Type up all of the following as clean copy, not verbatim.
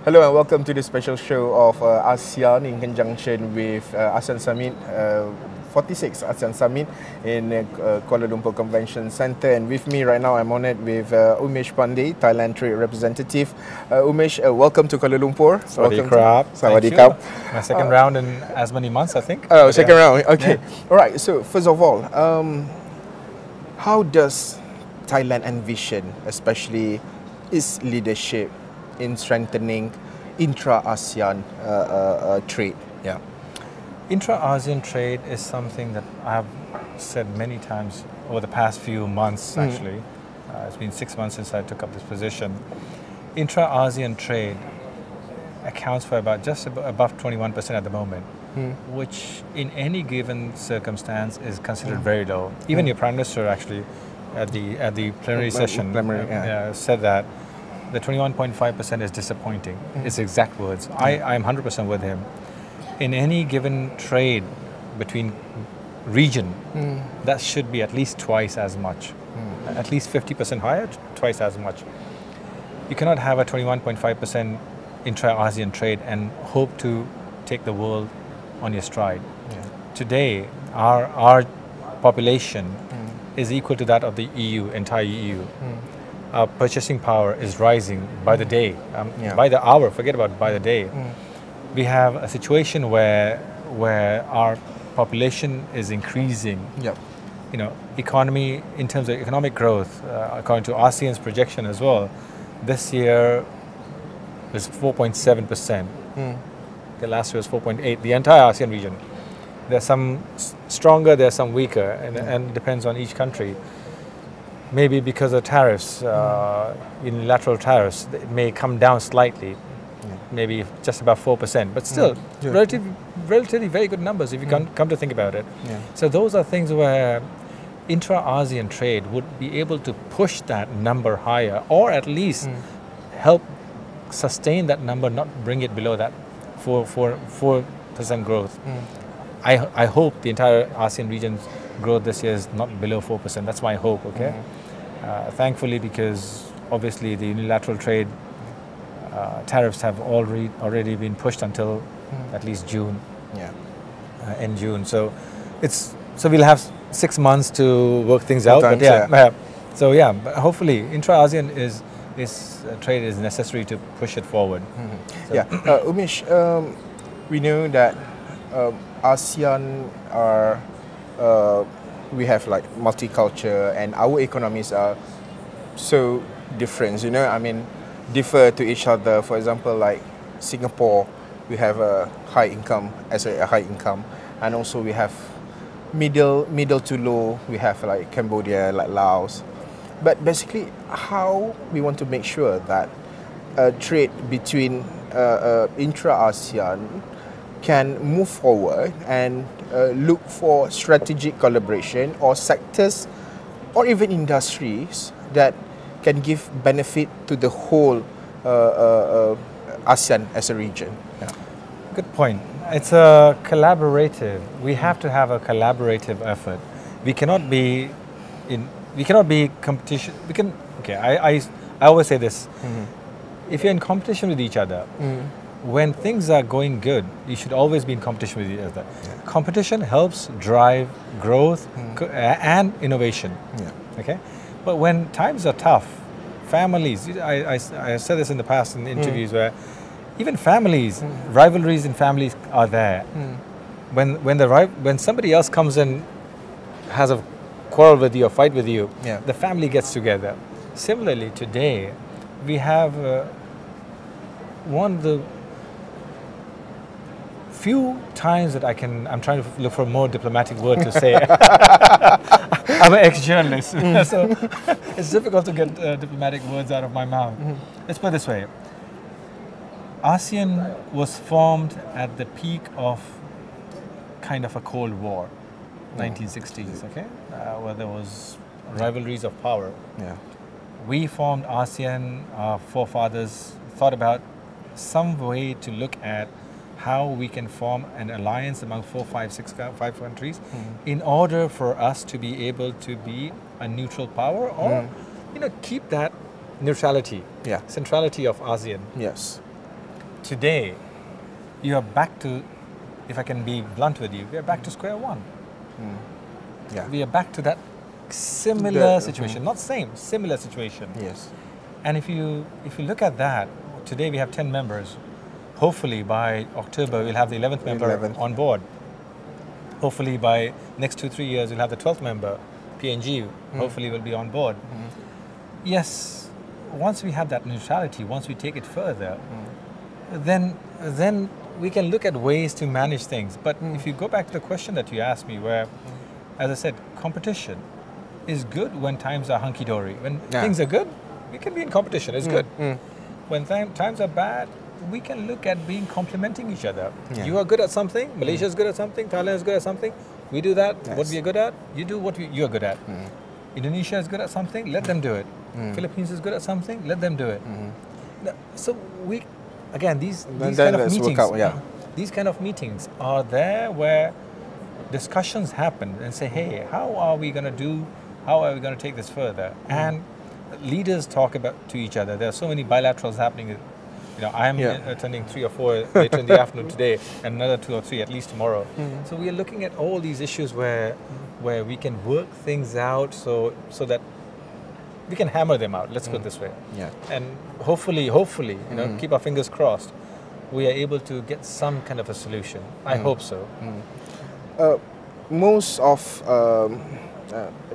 Hello and welcome to this special show of ASEAN in conjunction with ASEAN Summit, 46 ASEAN Summit in Kuala Lumpur Convention Centre. And with me right now, I'm honoured with Umesh Pandey, Thailand Trade Representative. Umesh, welcome to Kuala Lumpur. Sawadee krap. Sawadee krap. My second round in as many months, I think. Oh, second round. Okay. Yeah. All right. So first of all, how does Thailand envision, especially its leadership, in strengthening intra-ASEAN trade? Yeah. Intra-ASEAN trade is something that I have said many times over the past few months, actually. It's been 6 months since I took up this position. Intra-ASEAN trade accounts for about just above 21% at the moment, which in any given circumstance is considered very low. Even your Prime Minister actually at the plenary session said that the 21.5% is disappointing. His exact words. I'm 100% with him. In any given trade between region, that should be at least twice as much. At least 50% higher, twice as much. You cannot have a 21.5% intra-ASEAN trade and hope to take the world on your stride. Today, our population is equal to that of the EU, entire EU. Our purchasing power is rising by the day, by the hour, forget about by the day. We have a situation where our population is increasing. You know, economy, in terms of economic growth, according to ASEAN's projection as well, this year was 4.7%. The last year was 4.8%, the entire ASEAN region. There's some stronger, there's some weaker, and it depends on each country. Maybe because of tariffs, unilateral tariffs, it may come down slightly, maybe just about 4%, but still relatively very good numbers if you come to think about it. So those are things where intra-ASEAN trade would be able to push that number higher, or at least help sustain that number, not bring it below that 4% growth. I hope the entire ASEAN region's growth this year is not below 4%. That's my hope, okay? Thankfully, because obviously the unilateral trade tariffs have already been pushed until at least June, end June. So we'll have 6 months to work things out. But so but hopefully intra-ASEAN trade is necessary to push it forward. Umesh, we know that ASEAN are we have like multicultural, and our economies are so different, you know, I mean, differ to each other. For example, like Singapore, we have a high income, and also we have middle to low, we have like Cambodia, like Laos. But basically, how we want to make sure that trade between intra-ASEAN can move forward and look for strategic collaboration or sectors or even industries that can give benefit to the whole ASEAN as a region. Good point. It's a collaborative. We have to have a collaborative effort. We cannot be competition. I always say this. If you're in competition with each other, when things are going good, you should always be in competition with each other. Competition helps drive growth and innovation. Okay, but when times are tough, families. I said this in the past in interviews where even families, rivalries in families are there. When somebody else comes and has a quarrel with you or fight with you, the family gets together. Similarly, today we have one of the few times that I'm trying to look for a more diplomatic word to say. I'm an ex-journalist, so it's difficult to get diplomatic words out of my mouth. Let's put it this way. ASEAN was formed at the peak of kind of a Cold War, 1960s, okay? Where there was rivalries of power. We formed ASEAN, our forefathers thought about some way to look at how we can form an alliance among 5 countries in order for us to be able to be a neutral power, or keep that neutrality, centrality of ASEAN. Yes. today, you are back to, if I can be blunt with you, we are back to square one. Yeah. We are back to that similar situation, not same, similar situation. Yes. And if you look at that, today we have 10 members. Hopefully by October we'll have the 11th member on board. Hopefully by next 2-3 years we'll have the 12th member, PNG, hopefully will be on board. Yes, once we have that neutrality, once we take it further, then we can look at ways to manage things. But if you go back to the question that you asked me, where, as I said, competition is good when times are hunky-dory. When things are good, we can be in competition, it's good. When times are bad, we can look at being complementing each other. You are good at something, Malaysia is good at something, Thailand is good at something, we do that, what we are good at, you do what you are good at. Indonesia is good at something, let them do it. Philippines is good at something, let them do it. So we, again, these kind of meetings, these kind of meetings are there where discussions happen and say, hey, how are we going to do, how are we going to take this further? And leaders talk about to each other. There are so many bilaterals happening. You know, I am attending 3 or 4 later in the afternoon today, and another 2 or 3 at least tomorrow. So we are looking at all these issues where we can work things out so that we can hammer them out. Let's put it this way. And hopefully, you know, keep our fingers crossed, we are able to get some kind of a solution. I hope so. Most of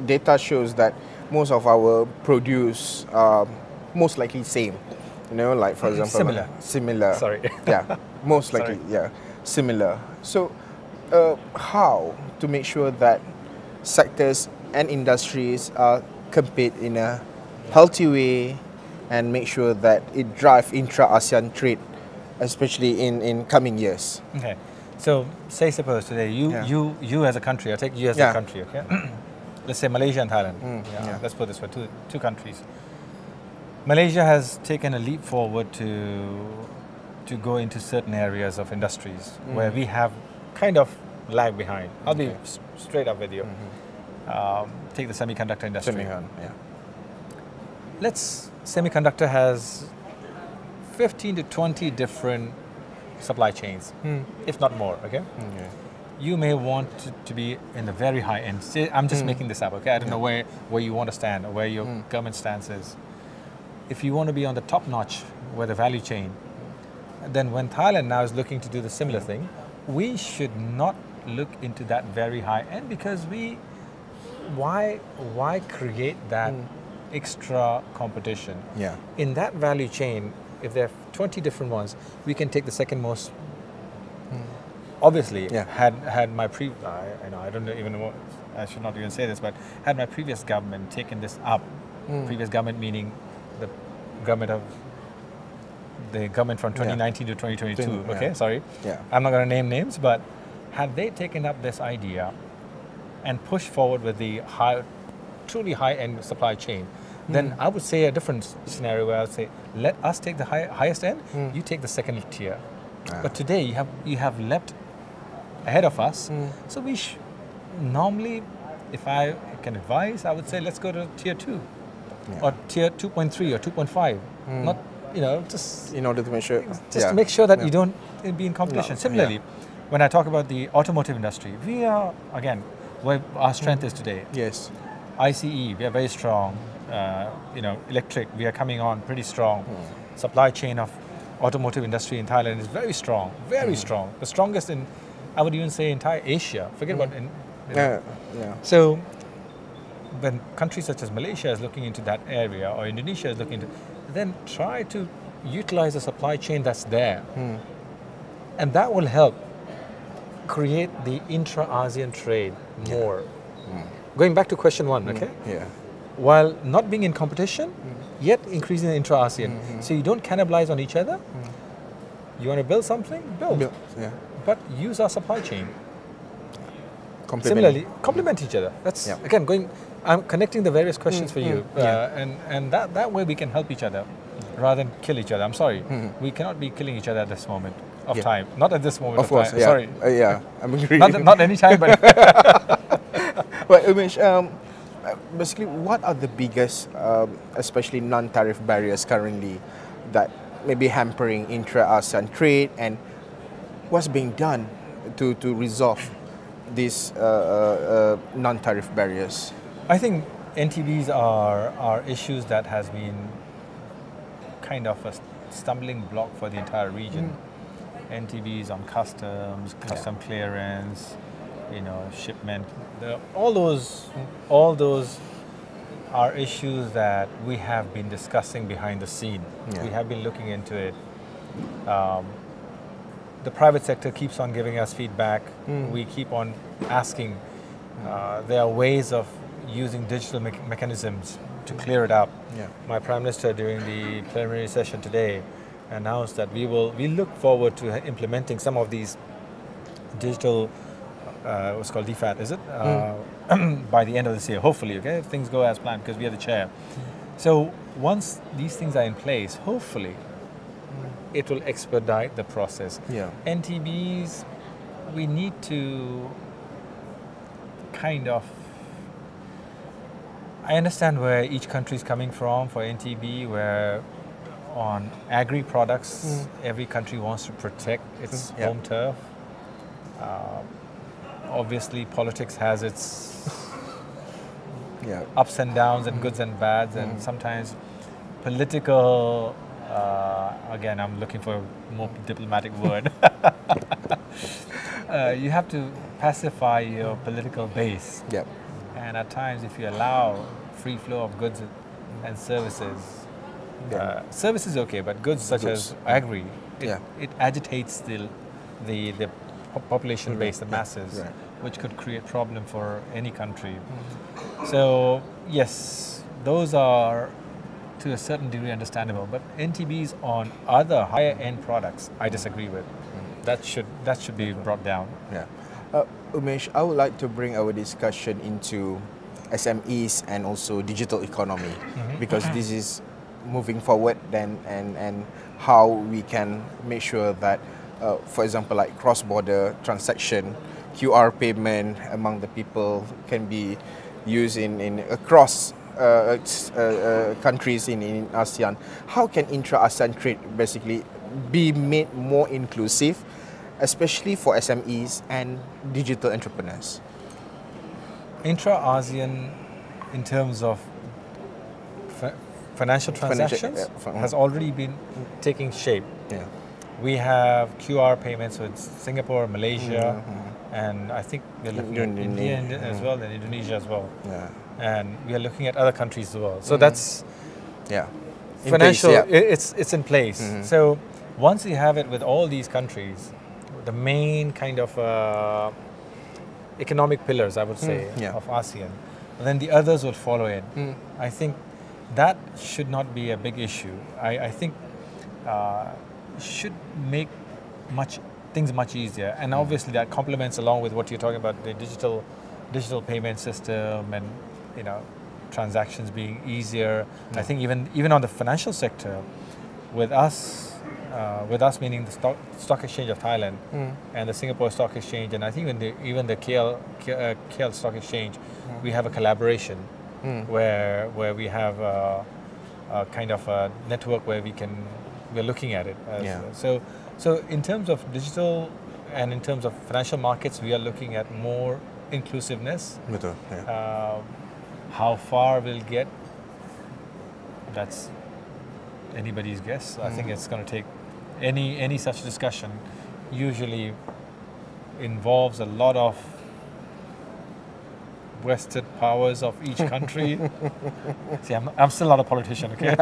data shows that most of our produce are most likely same. You know, like for example, similar. Sorry. Yeah, most likely. Yeah, similar. So, how to make sure that sectors and industries compete in a healthy way, and make sure that it drives intra-ASEAN trade, especially in coming years. Okay. So, say suppose today you as a country, I take you as a country. Okay. Let's say Malaysia and Thailand. Let's put this for two countries. Malaysia has taken a leap forward to go into certain areas of industries where we have kind of lag behind. I'll be straight up with you. Take the semiconductor industry. Semiconductor has 15 to 20 different supply chains, if not more. Okay. You may want to be in the very high end. I'm just making this up. Okay. I don't know where you want to stand or where your government stance is. If you want to be on the top notch where the value chain, then when Thailand now is looking to do the similar thing, we should not look into that very high end, because why create that extra competition? In that value chain, if there are 20 different ones, we can take the second most. Obviously, had my I don't even know, I should not even say this, but had my previous government taken this up, previous government meaning the government from 2019 to 2022. Okay, sorry. I'm not going to name names, but had they taken up this idea and pushed forward with the truly high-end supply chain, then I would say a different scenario where I would say, let us take the highest end, you take the second tier. But today you have leapt ahead of us, so we normally, if I can advise, I would say let's go to tier 2 or tier 2.3 or 2.5. Not, just in order to make sure, to make sure that you don't be in competition. Similarly, when I talk about the automotive industry, we are, again, where our strength is today. ICE, we are very strong. Electric, we are coming on pretty strong. Supply chain of automotive industry in Thailand is very strong, strong. The strongest in, I would even say, entire Asia. Forget about So, when countries such as Malaysia is looking into that area, or Indonesia is looking into, then try to utilize the supply chain that's there, and that will help create the intra-ASEAN trade more. Going back to question 1, okay? While not being in competition, yet increasing the intra-ASEAN. So you don't cannibalize on each other. You want to build something? Build. But use our supply chain. Similarly, complement each other. That's, again, I'm connecting the various questions for you. And that way we can help each other rather than kill each other. I'm sorry. We cannot be killing each other at this moment of time. Not at this moment of time. Sorry. I'm agreeing. Not any time, but... But Umesh, basically, what are the biggest, especially non-tariff barriers currently that maybe hampering intra-ASEAN trade, and what's being done to resolve these non-tariff barriers? I think NTBs are issues that has been kind of a stumbling block for the entire region. NTBs on customs, custom clearance, shipment. All those are issues that we have been discussing behind the scene. We have been looking into it. The private sector keeps on giving us feedback. We keep on asking. There are ways of using digital mechanisms to clear it up. My Prime Minister during the plenary session today announced that we look forward to implementing some of these digital, what's called DFAT, is it? By the end of this year, hopefully, okay, if things go as planned, because we are the chair. So once these things are in place, hopefully, it will expedite the process. NTBs, we need to kind of, I understand where each country is coming from for NTB, where on agri products, every country wants to protect its home turf. Obviously, politics has its ups and downs and goods and bads, and sometimes political, again, I'm looking for a more diplomatic word. You have to pacify your political base. And at times, if you allow free flow of goods and services, services okay, but goods such as agri, it agitates the population base, the masses, which could create problem for any country. So yes, those are to a certain degree understandable, but NTBs on other higher end products, I disagree with. That should be brought down. Umesh, I would like to bring our discussion into SMEs and also digital economy, because this is moving forward then, and how we can make sure that, for example, like cross-border transaction, QR payment among the people can be used in across countries in ASEAN. How can intra-ASEAN trade basically be made more inclusive, especially for SMEs and digital entrepreneurs? Intra-ASEAN, in terms of financial transactions, has already been taking shape. We have QR payments with Singapore, Malaysia, and I think we're looking at India as well, and Indonesia as well. And we are looking at other countries as well. So that's financial. It's in place. So once you have it with all these countries, the main kind of economic pillars, I would say, of ASEAN, and then the others will follow it. I think that should not be a big issue. I think should make things much easier, and obviously that complements along with what you're talking about, the digital payment system, and transactions being easier. I think even on the financial sector, with us meaning the stock exchange of Thailand and the Singapore Stock Exchange, and I think even the KL Stock Exchange, we have a collaboration where we have a kind of a network where we're looking at it. So in terms of digital and in terms of financial markets, we are looking at more inclusiveness. How far we'll get, that's anybody's guess. I think it's going to take any such discussion usually involves a lot of vested powers of each country. See, I'm still not a politician, okay?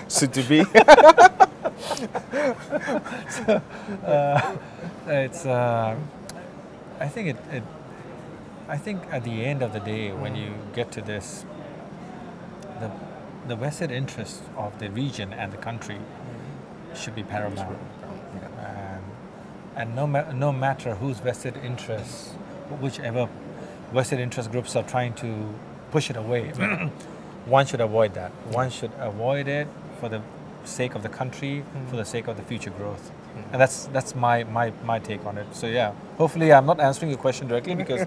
Soon to be. So, it's. I think at the end of the day, when you get to this, the vested interest of the region and the country should be paramount. And no matter whose vested interests, whichever vested interest groups are trying to push it away, one should avoid that. One should avoid it for the sake of the country, for the sake of the future growth. And that's my take on it. So yeah, hopefully I'm not answering your question directly, because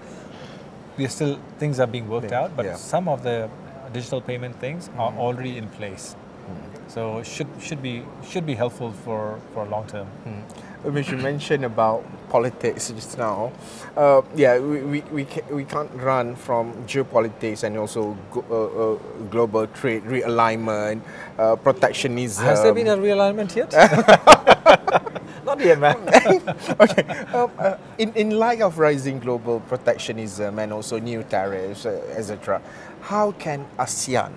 things are being worked out, but some of the digital payment things are already in place. So it should be helpful for long term. Umesh, you mentioned about politics just now. Yeah, we can't run from geopolitics and also global trade realignment, protectionism. Has there been a realignment yet? Not yet, man. Okay. In light of rising global protectionism and also new tariffs, etc., how can ASEAN,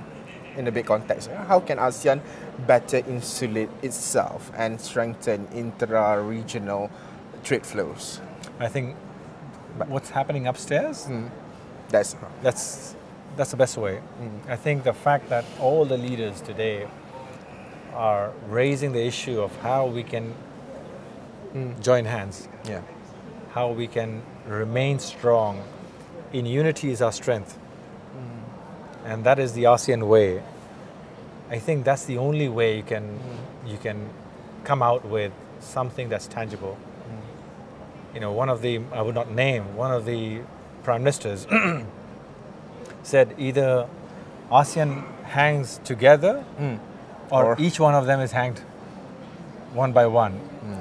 in the big context, how can ASEAN better insulate itself and strengthen intra-regional trade flows? I think what's happening upstairs, That's the best way. I think the fact that all the leaders today are raising the issue of how we can join hands, yeah. how we can remain strong. In unity is our strength. And that is the ASEAN way. I think that's the only way you can come out with something that's tangible. You know, I would not name, one of the prime ministers said either ASEAN hangs together or each one of them is hanged one by one.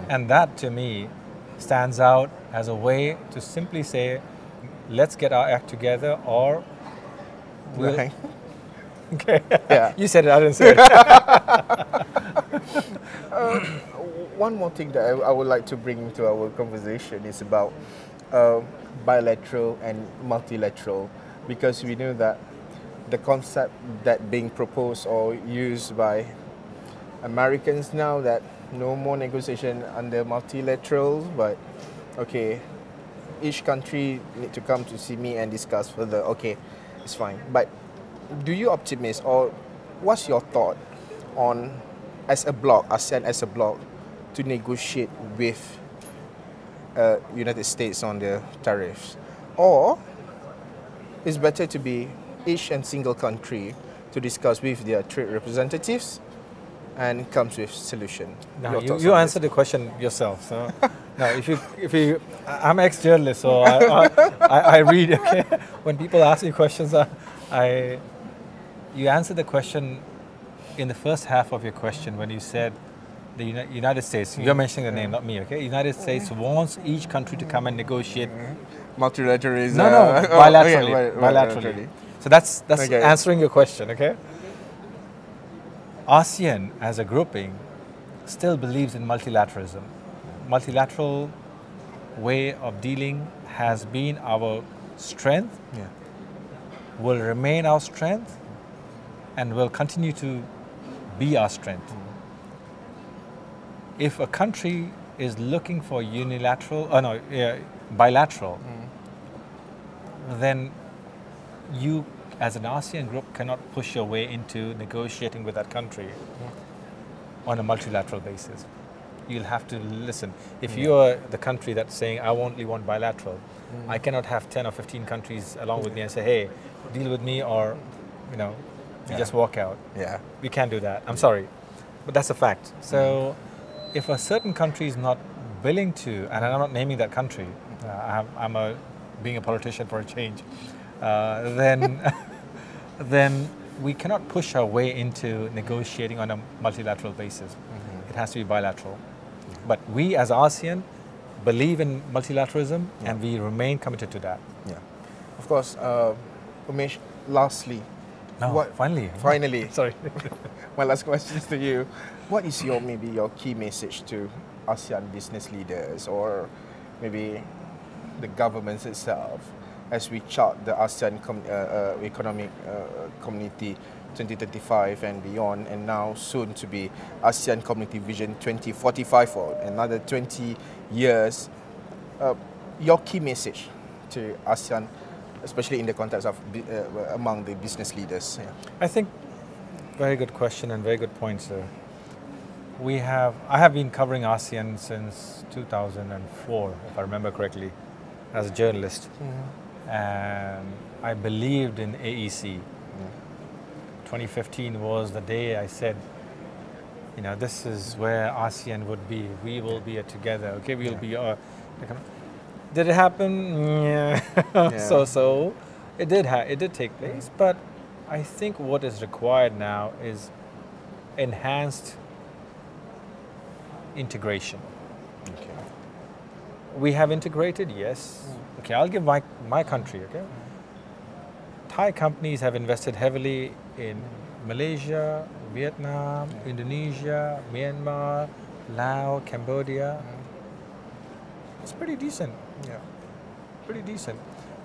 And that to me stands out as a way to simply say, let's get our act together or we'll hang. Okay. Yeah. You said it, I didn't say it. One more thing that I would like to bring into our conversation is about bilateral and multilateral, because we know that the concept that being proposed or used by Americans now, that no more negotiation under multilaterals, but okay, each country need to come to see me and discuss further. Okay, it's fine. But do you optimize, or what's your thought on, as a bloc, ASEAN as a bloc, to negotiate with United States on the tariffs? Or it's better to be each and single country to discuss with their trade representatives and comes with solution? Now, you answer the question yourself. So now, if you, I'm ex-journalist, so I read. Okay, when people ask me questions, you answer the question in the first half of your question when you said the United States. You're mentioning the name, not me. Okay, United States wants each country to come and negotiate. Multilateralism. No, bilaterally. Okay, bilaterally. So that's okay. Answering your question. Okay. ASEAN as a grouping still believes in multilateralism. Multilateral way of dealing has been our strength, will remain our strength, and will continue to be our strength. If a country is looking for bilateral, then you as an ASEAN group cannot push your way into negotiating with that country on a multilateral basis. You'll have to listen. If you're the country that's saying, I only want bilateral, I cannot have 10 or 15 countries along with me and say, hey, deal with me, or, you just walk out. Yeah. We can't do that. I'm sorry. But that's a fact. So if a certain country is not willing to, and I'm not naming that country, I'm being a politician for a change, then we cannot push our way into negotiating on a multilateral basis. It has to be bilateral. But we as ASEAN believe in multilateralism and we remain committed to that. Yeah. Of course, Umesh, lastly. Finally. Sorry. My last question is to you. What is your key message to ASEAN business leaders, or maybe the governments itself, as we chart the ASEAN economic community 2035 and beyond, and now soon to be ASEAN Community Vision 2045 for another 20 years? Your key message to ASEAN, especially in the context of among the business leaders? I think very good question and very good point, sir. I have been covering ASEAN since 2004, if I remember correctly, as a journalist. And I believed in AEC. 2015 was the day I said, this is where ASEAN would be. We will be together. Okay, we'll be. Did it happen? Yeah. So it did take place. But I think what is required now is enhanced integration. Okay. We have integrated, yes. Okay, I'll give my country, okay? Thai companies have invested heavily in Malaysia, Vietnam, Indonesia, Myanmar, Laos, Cambodia. It's pretty decent. Yeah. Pretty decent.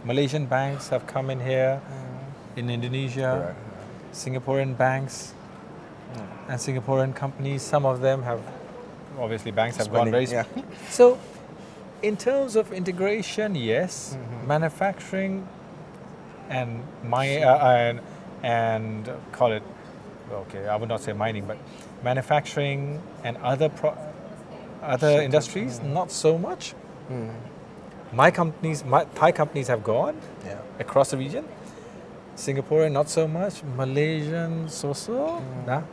Malaysian banks have come in here, in Indonesia, Singaporean banks, and Singaporean companies. Some of them have, obviously banks have gone very... Yeah. So, in terms of integration, yes. Manufacturing and call it, okay, I would not say mining, but manufacturing and other industries, not so much. My Thai companies have gone across the region. Singaporean, not so much. Malaysian, so-so. Nah.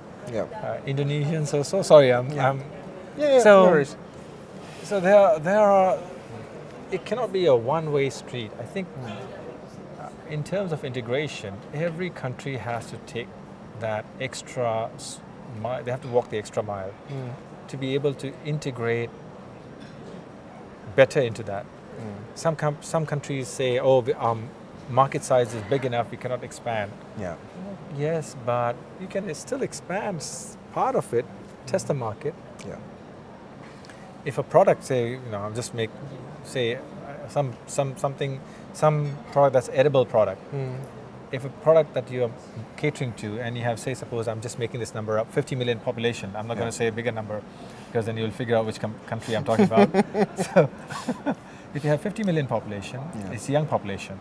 Indonesian, so-so. Sorry, no worries. So there are. It cannot be a one-way street. I think, in terms of integration, every country has to take that extra mile. They have to walk the extra mile to be able to integrate better into that. Some countries say, "Oh, market size is big enough; we cannot expand." Yeah. Yes, but you can still expand part of it, test the market. Yeah. If a product, say, I'm just some product that's edible product. If a product that you're catering to, and you have, say, suppose I'm just making this number up, 50 million population. I'm not going to say a bigger number, because then you'll figure out which country I'm talking about. So, if you have 50 million population, it's a young population.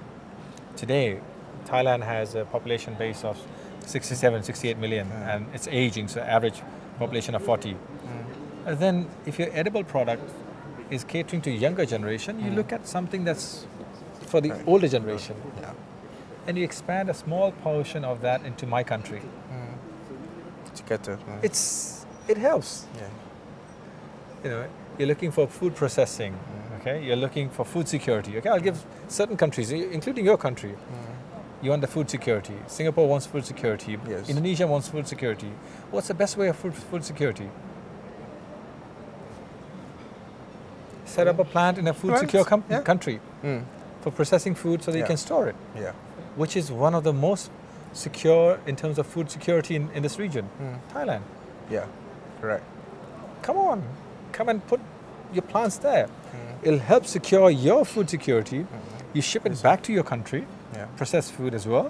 Today, Thailand has a population base of 67, 68 million, and it's aging, so average population of 40. Then, if your edible product is catering to younger generation, you look at something that's for the older generation. And you expand a small portion of that into my country. It helps. You're looking for food processing. Okay, you're looking for food security. Okay, I'll give certain countries, including your country. You want the food security. Singapore wants food security. Yes. Indonesia wants food security. What's the best way of food security? Set up a plant in a food secure country for processing food so that you can store it. Which is one of the most secure in terms of food security in this region, Thailand. Yeah, correct. Come on, come and put your plants there. It'll help secure your food security. You ship it back to your country, processed food as well.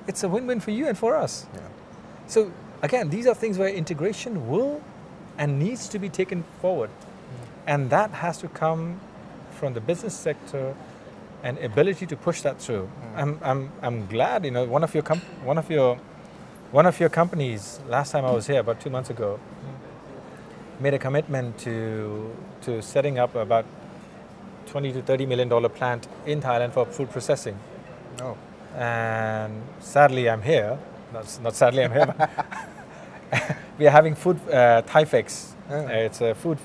It's a win-win for you and for us. So again, these are things where integration will and needs to be taken forward. And that has to come from the business sector and ability to push that through. I'm glad, one of your companies, last time I was here about 2 months ago, made a commitment to setting up about $20 to $30 million plant in Thailand for food processing. And sadly, I'm here. Not sadly, I'm here. But we are having food Thai Fix. It's a food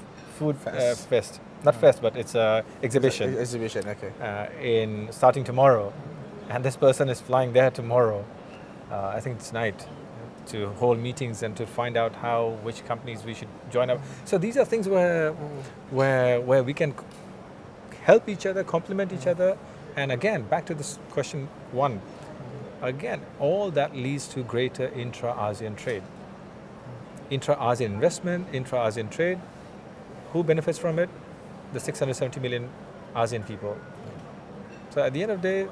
fest. Not fest, but it's an exhibition. Exhibition, okay. Starting tomorrow. And this person is flying there tomorrow, I think it's night, to hold meetings and to find out which companies we should join up. So these are things where we can help each other, complement each other. And again, back to this question one. Again, all that leads to greater intra-ASEAN trade. Intra-ASEAN investment, intra-ASEAN trade. Who benefits from it? The 670 million ASEAN people. So at the end of the day,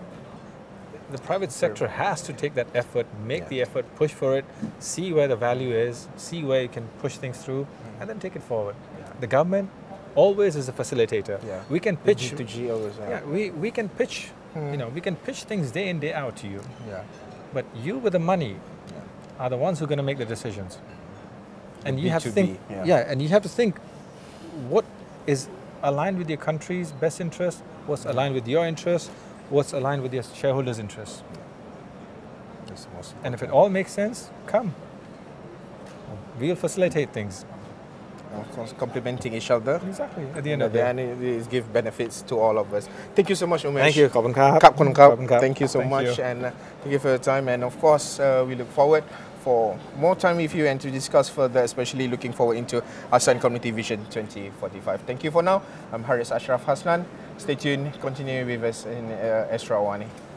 the private sector has to take that effort, make the effort, push for it, see where the value is, see where you can push things through, and then take it forward. The government always is a facilitator. We can pitch. G2G always. We can pitch. We can pitch things day in, day out to you. But you with the money are the ones who are going to make the decisions. And you have to think. And you have to think what is aligned with your country's best interest, what's aligned with your interest, what's aligned with your shareholders' interests. And if it all makes sense, come. We'll facilitate things. Of course, complementing each other. Exactly. At the end of the day. And it gives benefits to all of us. Thank you so much, Umesh. Thank you. Thank you so much. And thank you for your time. And of course, we look forward for more time with you and to discuss further, especially looking forward into ASEAN Community Vision 2045. Thank you for now. I'm Haris Ashraf Hasnan. Stay tuned. Continue with us in Astro AWANI.